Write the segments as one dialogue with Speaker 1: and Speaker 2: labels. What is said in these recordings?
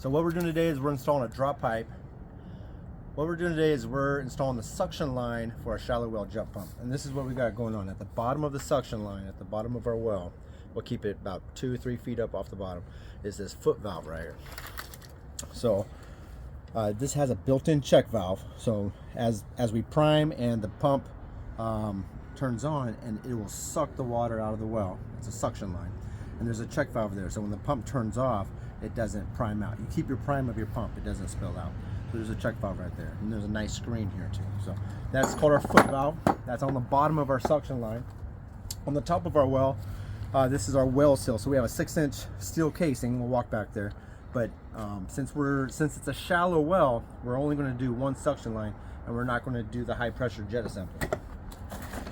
Speaker 1: So what we're doing today is we're installing a drop pipe. What we're doing today is we're installing the suction line for a shallow well jet pump. And this is what we got going on. At the bottom of the suction line, at the bottom of our well, we'll keep it about 2 or 3 feet up off the bottom, is this foot valve right here. So this has a built-in check valve. So as we prime and the pump turns on, and it will suck the water out of the well. It's a suction line. And there's a check valve there. So when the pump turns off, it doesn't prime out. You keep your prime of your pump, it doesn't spill out. So there's a check valve right there, and there's a nice screen here too. So that's called our foot valve. That's on the bottom of our suction line. On the top of our well, this is our well seal. So we have a 6-inch steel casing. We'll walk back there. But since it's a shallow well, we're only going to do one suction line, and we're not going to do the high pressure jet assembly.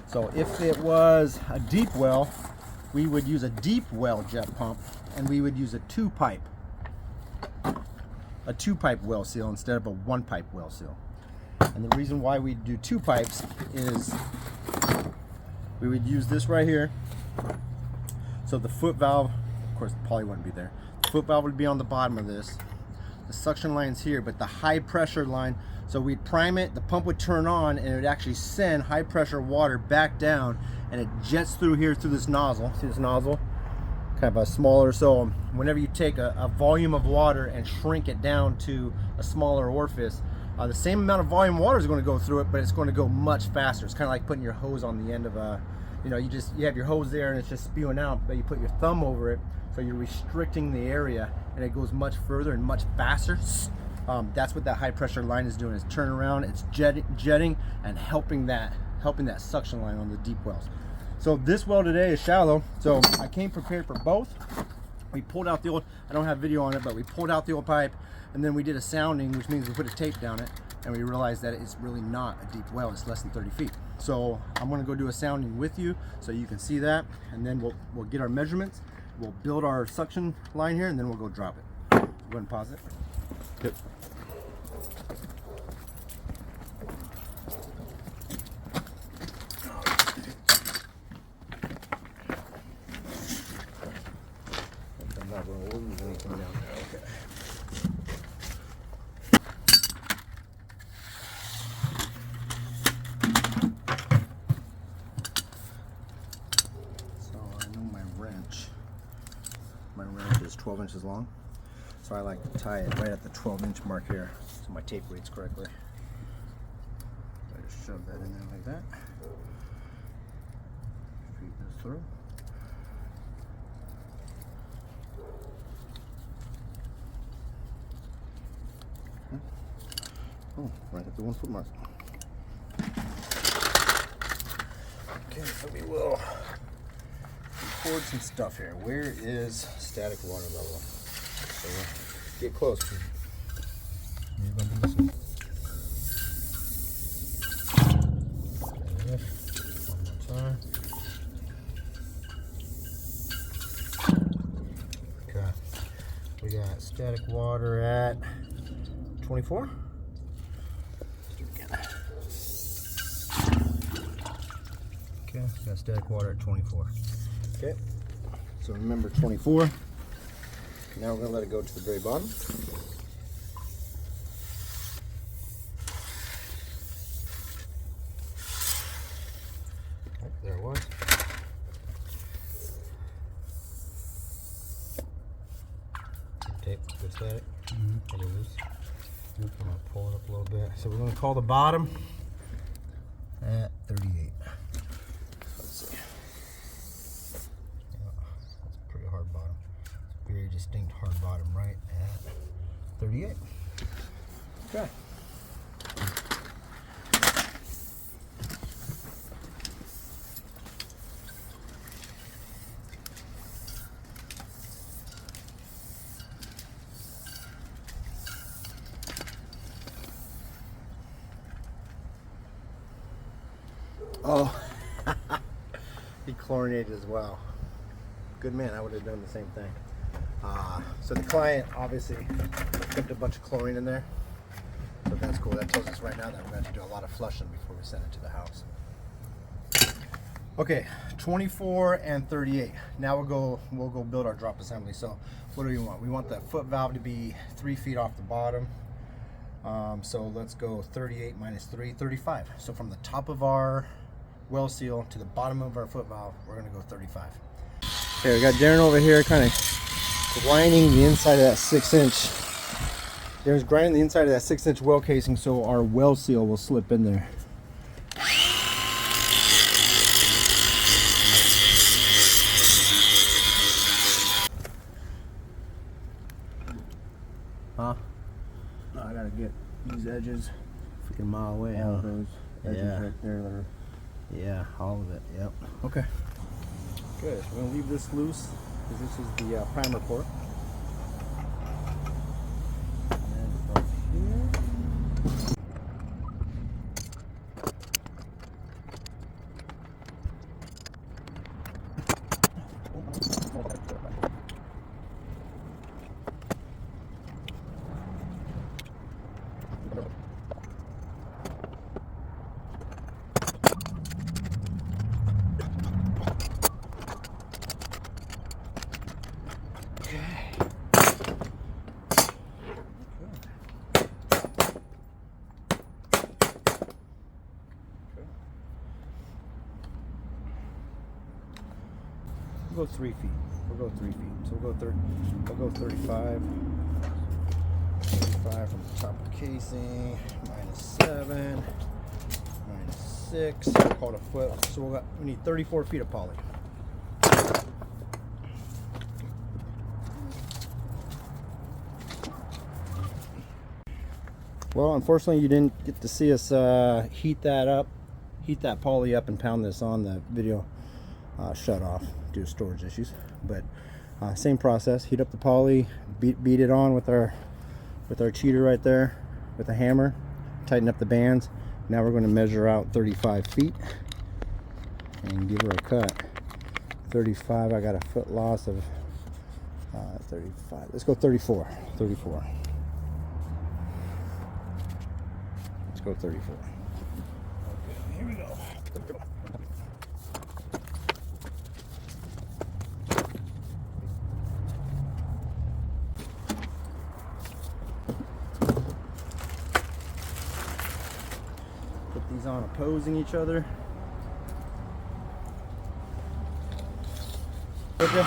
Speaker 1: So if it was a deep well, we would use a deep well jet pump, and we would use a two-pipe well seal instead of a one-pipe well seal. And the reason why we do 2 pipes is we would use this right here. So the foot valve, of course, Polly wouldn't be there. The foot valve would be on the bottom of this. The suction line's here, but the high pressure line, so we'd prime it, the pump would turn on, and it would actually send high pressure water back down, and it jets through here through this nozzle. See this nozzle? Kind of a smaller, so whenever you take a volume of water and shrink it down to a smaller orifice, the same amount of volume of water is going to go through it, but it's going to go much faster. It's kind of like putting your hose on the end of a, you have your hose there and it's just spewing out, but you put your thumb over it, so you're restricting the area, and it goes much further and much faster. That's what that high pressure line is doing. It's turning around, it's jetting and helping that suction line on the deep wells. So this well today is shallow, so I came prepared for both. We pulled out the old, I don't have video on it, but we pulled out the old pipe, and then we did a sounding, which means we put a tape down it, and we realized that it's really not a deep well. It's less than 30 feet. So I'm gonna go do a sounding with you so you can see that, and then we'll get our measurements, we'll build our suction line here, and then we'll go drop it. Go ahead and pause it. Yep. My wrench is 12 inches long, so I like to tie it right at the 12-inch mark here, so my tape reads correctly. So I just shove that in there like that. Feed this through. Oh, right at the 1 foot mark. Okay, so we will record some stuff here. Where is static water level? So get close. You're going to do this one. One more time. Okay. We got static water at 24. Okay, got static water at 24. Okay, so remember 24. Now we're going to let it go to the very bottom. Oh, there it was. Tape, good static. It is. I'm going to pull it up a little bit. So we're going to call the bottom at 38. Very distinct hard bottom right at 38. Okay. Oh, he chlorinated as well. Good man, I would have done the same thing. So the client obviously dumped a bunch of chlorine in there, so that's cool. That tells us right now that we're going to have to do a lot of flushing before we send it to the house. Okay, 24 and 38. Now we'll go build our drop assembly. So what do we want? We want the foot valve to be 3 feet off the bottom. So let's go 38 minus 3, 35. So from the top of our well seal to the bottom of our foot valve, we're gonna go 35. Okay, we got Darren over here kind of grinding the inside of that 6-inch. Darren's grinding the inside of that 6-inch well casing so our well seal will slip in there. Huh?
Speaker 2: No, I gotta get these edges.
Speaker 1: Freaking mile away,
Speaker 2: All
Speaker 1: huh?
Speaker 2: those edges
Speaker 1: Yeah.
Speaker 2: right there that are.
Speaker 1: Yeah, all of it. Yep. Okay. Good. So we're gonna leave this loose because this is the primer port. And from here. We'll go 3 feet. We'll go 3 feet. So we'll go 35. 35 from the top of the casing. Minus 7. Minus 6. We'll call it a foot. So we need 34 feet of poly. Well, unfortunately, you didn't get to see us heat that poly up and pound this on. The video shut off due to storage issues, but same process. Heat up the poly, beat it on with our cheater right there with a hammer, tighten up the bands. Now we're going to measure out 35 feet and give her a cut. 35. I got a foot loss of 35. Let's go 34. 34. Let's go 34. Okay, here we go. Put these on opposing each other. Okay.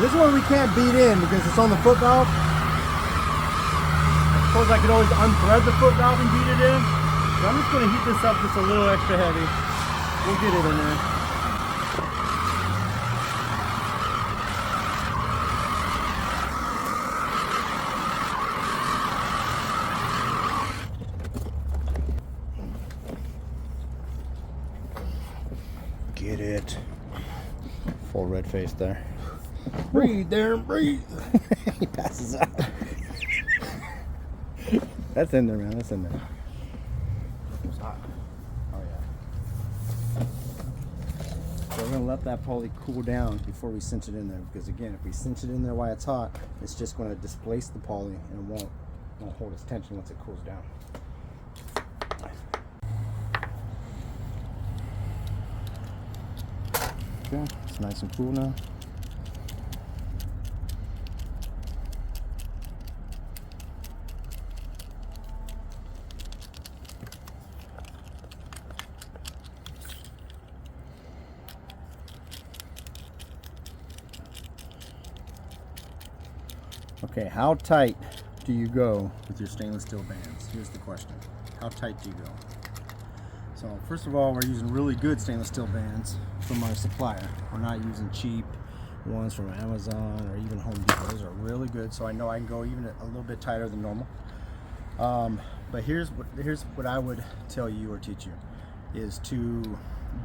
Speaker 1: This one we can't beat in because it's on the foot valve. I suppose I could always unthread the foot valve and beat it in. But I'm just going to heat this up just a little extra heavy. We'll get it in there. Get it. Full red face there. Breathe, Darren, breathe. He passes out. That's in there, man. That's in there. It's hot. Oh, yeah. So we're going to let that poly cool down before we cinch it in there. Because, again, if we cinch it in there while it's hot, it's just going to displace the poly and it won't hold its tension once it cools down. Okay, it's nice and cool now. Okay, how tight do you go with your stainless steel bands? Here's the question. How tight do you go? So first of all, we're using really good stainless steel bands from our supplier. We're not using cheap ones from Amazon or even Home Depot. Those are really good, so I know I can go even a little bit tighter than normal. But here's what I would tell you or teach you is to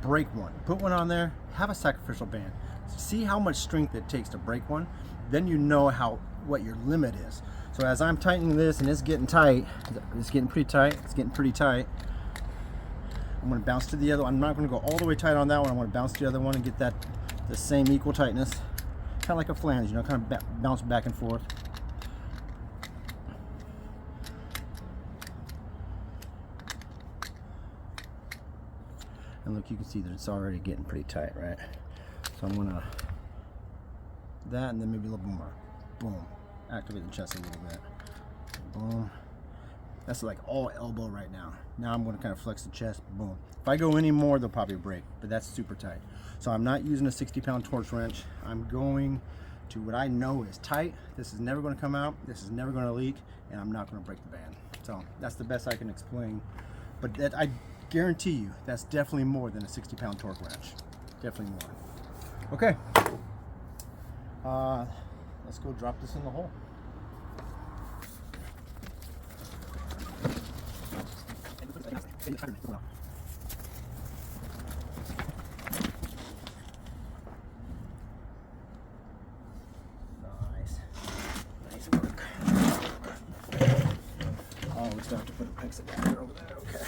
Speaker 1: break one. Put one on there, have a sacrificial band. See how much strength it takes to break one. Then you know what your limit is. So as I'm tightening this and it's getting tight, it's getting pretty tight, it's getting pretty tight. I'm going to bounce to the other one. I'm not going to go all the way tight on that one. I'm going to bounce to the other one and get the same equal tightness. Kind of like a flange, you know, kind of bounce back and forth. And look, you can see that it's already getting pretty tight, right? So I'm gonna that, and then maybe a little bit more. Boom. Activate the chest a little bit. Boom. That's like all elbow right now. Now I'm gonna kind of flex the chest. Boom. If I go any more, they'll probably break, but that's super tight. So I'm not using a 60-pound torch wrench. I'm going to what I know is tight. This is never gonna come out. This is never gonna leak, and I'm not gonna break the band. So that's the best I can explain. But that, I guarantee you, that's definitely more than a 60-pound torque wrench. Definitely more. Okay. Let's go drop this in the hole. Nice. Nice work. Oh, we still have to put a pex adapter over there. Okay.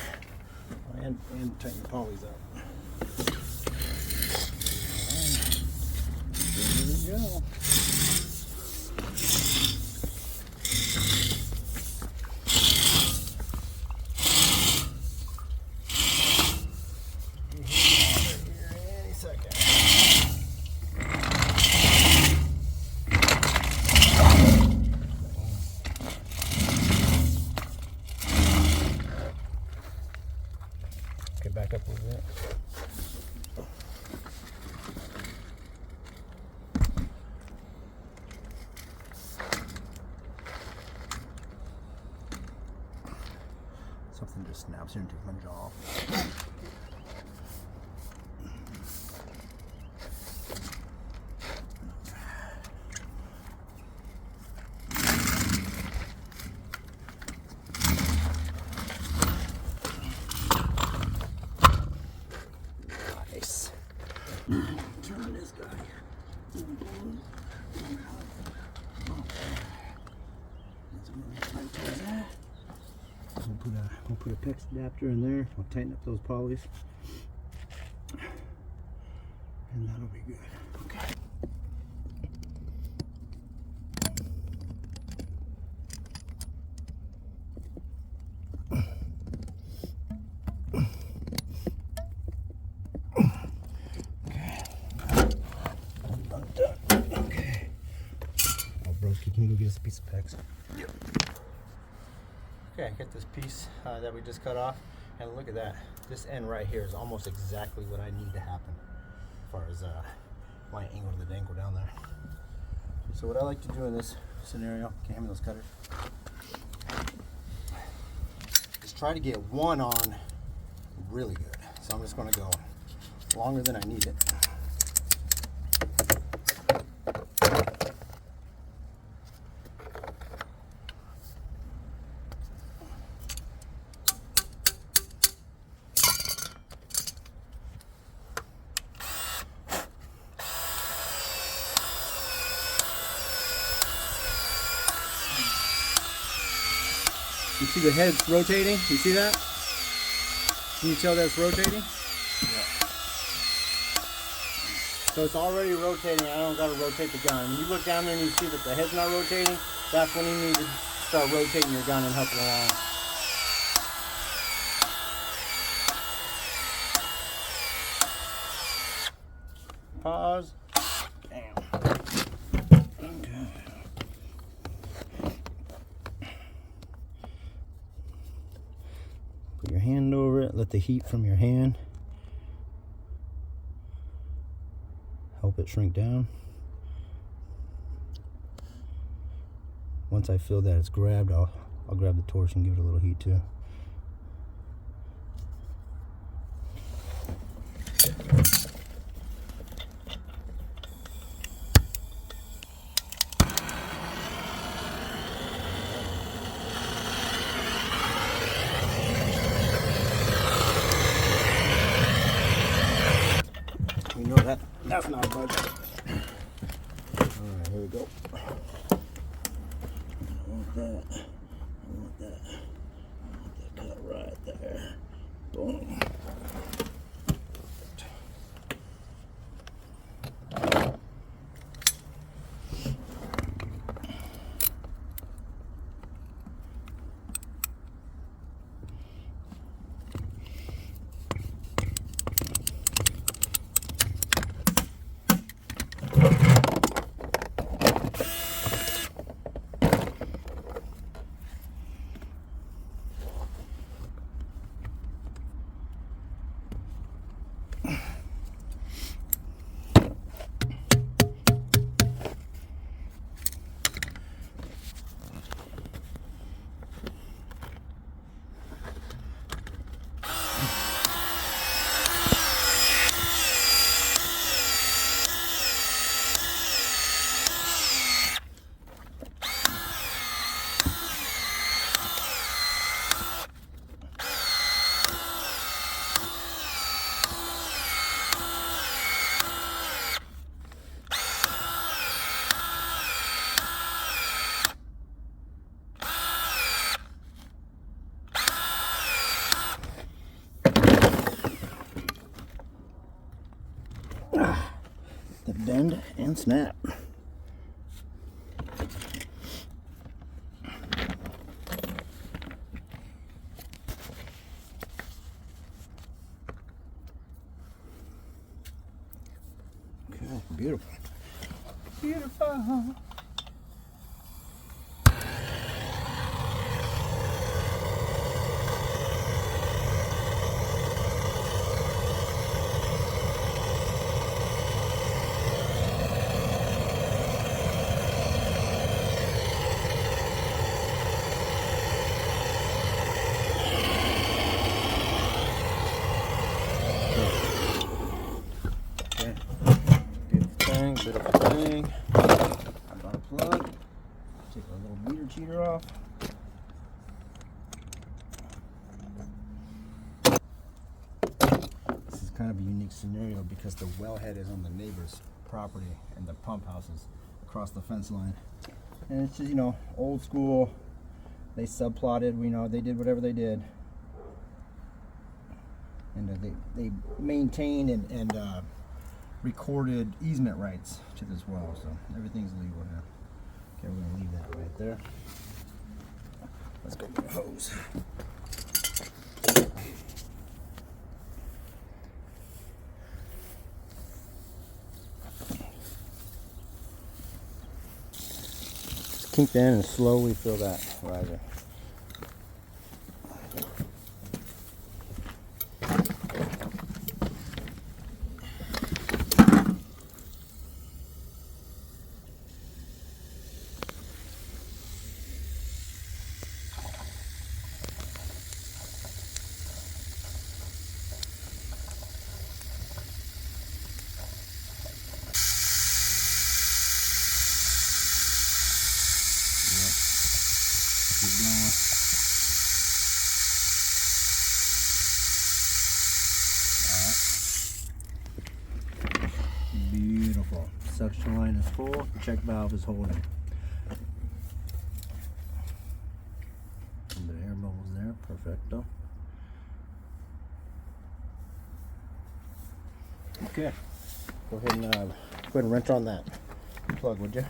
Speaker 1: And tighten the polys up. There we go. Okay, back up a little bit. Something just snaps here and takes my jaw off. Nice. Turn this guy. We'll put a PEX adapter in there. We'll tighten up those polys, and that'll be good. Okay. Okay. Oh, broski, can you go get us a piece of PEX? Yep. Okay, get this piece that we just cut off, and look at that. This end right here is almost exactly what I need to happen as far as my angle to the dangle down there. So what I like to do in this scenario, can you hand me those cutters? Is try to get one on really good. So I'm just going to go longer than I need it. You see the head's rotating? You see that? Can you tell that it's rotating? Yeah. So it's already rotating. I don't got to rotate the gun. When you look down there and you see that the head's not rotating, that's when you need to start rotating your gun and help it along. Pause. Bam. Put your hand over it, let the heat from your hand help it shrink down. Once I feel that it's grabbed, I'll grab the torch and give it a little heat too. You know that's not a budget. Alright, here we go. I want that. I want that. I want that cut right there. Boom.
Speaker 2: The bend and snap. Okay, beautiful. Beautiful.
Speaker 1: Okay. Beautiful thing. I'm gonna plug.
Speaker 2: Take our little meter cheater off. This is kind of a unique scenario because the wellhead is on the neighbor's property and the pump house is across the fence line. And it's just, you know, old school. They subplotted, we know they did whatever they did. And they maintained and recorded easement rights to this well, so everything's legal here. Okay, we're gonna leave that right there. Let's go get a hose.
Speaker 1: Just kink that in and slowly fill that riser.
Speaker 2: Keep going. Alright. Beautiful. Suction line is full. Check valve is holding. The air bubbles there. Perfecto.
Speaker 1: Okay. Go ahead and wrench on that plug, would you?